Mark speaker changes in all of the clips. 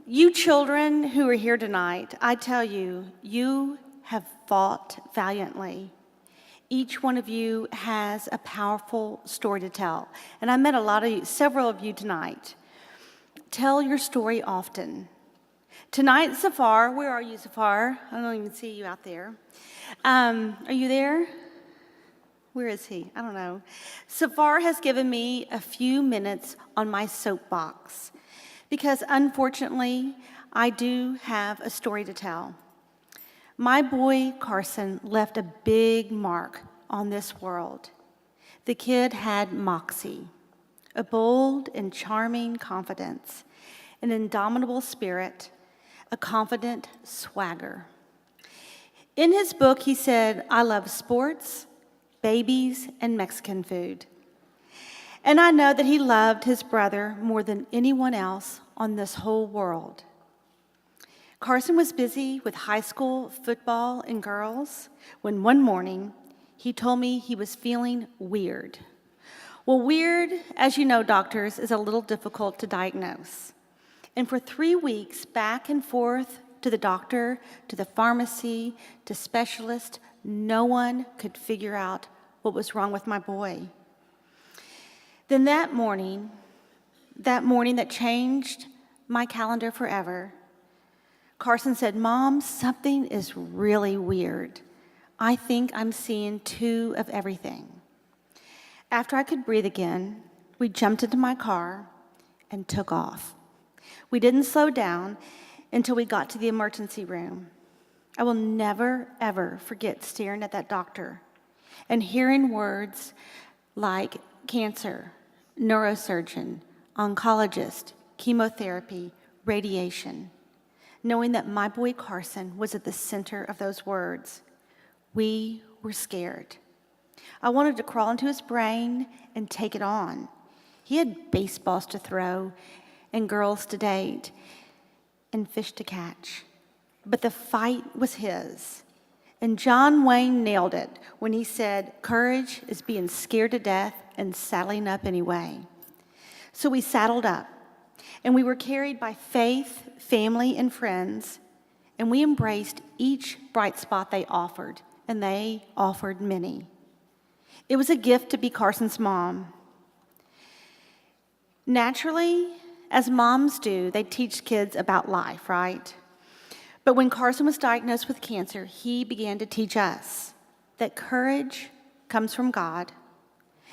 Speaker 1: You children who are here tonight, I tell you, you have fought valiantly. Each one of you has a powerful story to tell. And I met several of you tonight. Tell your story often. Tonight, Safar, where are you, Safar? I don't even see you out there. Are you there? Where is he? I don't know. Safar has given me a few minutes on my soapbox because unfortunately, I do have a story to tell. My boy, Carson, left a big mark on this world. The kid had moxie, a bold and charming confidence, an indomitable spirit, a confident swagger. In his book, he said, "I love sports, babies, and Mexican food." And I know that he loved his brother more than anyone else on this whole world. Carson was busy with high school football and girls when one morning he told me he was feeling weird. Well, weird, as you know, doctors, is a little difficult to diagnose. And for 3 weeks, back and forth to the doctor, to the pharmacy, to specialist, no one could figure out what was wrong with my boy. Then that morning that changed my calendar forever, Carson said, "Mom, something is really weird. I think I'm seeing 2 of everything." After I could breathe again, we jumped into my car and took off. We didn't slow down until we got to the emergency room. I will never, ever forget staring at that doctor and hearing words like cancer, neurosurgeon, oncologist, chemotherapy, radiation, knowing that my boy Carson was at the center of those words. We were scared. I wanted to crawl into his brain and take it on. He had baseballs to throw and girls to date and fish to catch. But the fight was his. And John Wayne nailed it when he said, "Courage is being scared to death and saddling up anyway." So we saddled up, and we were carried by faith, family, and friends, and we embraced each bright spot they offered, and they offered many. It was a gift to be Carson's mom. Naturally, as moms do, they teach kids about life, right? But when Carson was diagnosed with cancer, he began to teach us that courage comes from God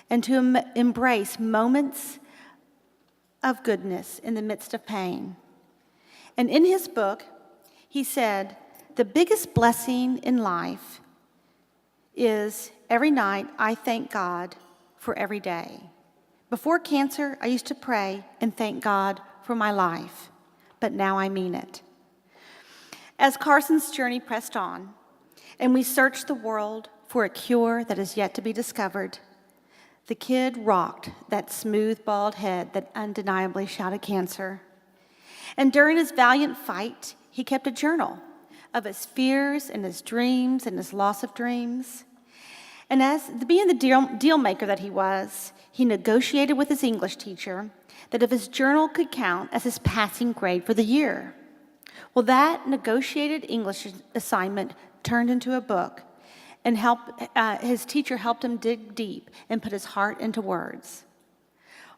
Speaker 1: and to embrace moments of goodness in the midst of pain. And in his book, he said, "The biggest blessing in life is every night I thank God for every day. Before cancer, I used to pray and thank God for my life, but now I mean it." As Carson's journey pressed on, and we searched the world for a cure that is yet to be discovered, the kid rocked that smooth, bald head that undeniably shouted cancer. And during his valiant fight, he kept a journal of his fears and his dreams and his loss of dreams. And as being the deal maker that he was, he negotiated with his English teacher that if his journal could count as his passing grade for the year. Well, that negotiated English assignment turned into a book, and his teacher helped him dig deep and put his heart into words.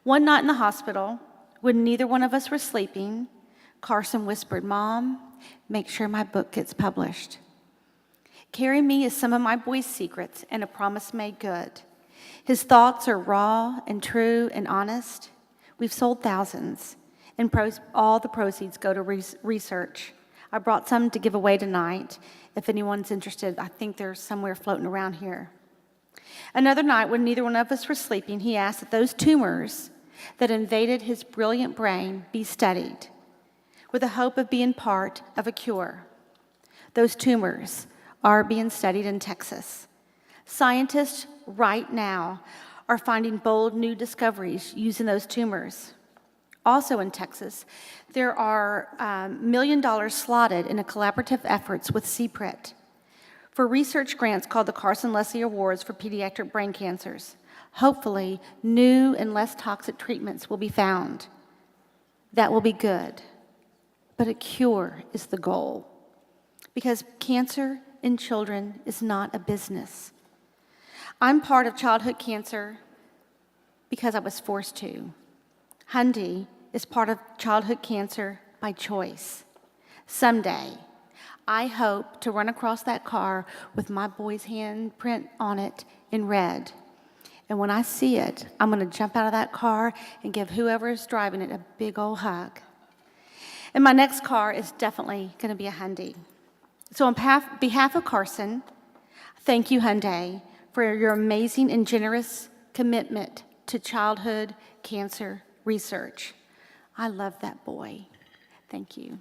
Speaker 1: One night in the hospital, when neither one of us were sleeping, Carson whispered, "Mom, make sure my book gets published. Carry me is some of my boy's secrets and a promise made good. His thoughts are raw and true and honest. We've sold thousands, and all the proceeds go to research. I brought some to give away tonight. If anyone's interested, I think they're somewhere floating around here." Another night, when neither one of us were sleeping, he asked that those tumors that invaded his brilliant brain be studied with the hope of being part of a cure. Those tumors are being studied in Texas. Scientists right now are finding bold new discoveries using those tumors. Also in Texas, there are $1 million slotted in a collaborative efforts with CPRIT for research grants called the Carson Leslie Awards for Pediatric Brain Cancers. Hopefully, new and less toxic treatments will be found. That will be good. but a cure is the goal. Because cancer in children is not a business. I'm part of childhood cancer because I was forced to. Hundi is part of childhood cancer by choice. Someday, I hope to run across that car with my boy's handprint on it in red. And when I see it, I'm going to jump out of that car and give whoever is driving it a big old hug. And my next car is definitely going to be a Hyundai. So on behalf of Carson, thank you, Hyundai, for your amazing and generous commitment to childhood cancer research. I love that boy. Thank you.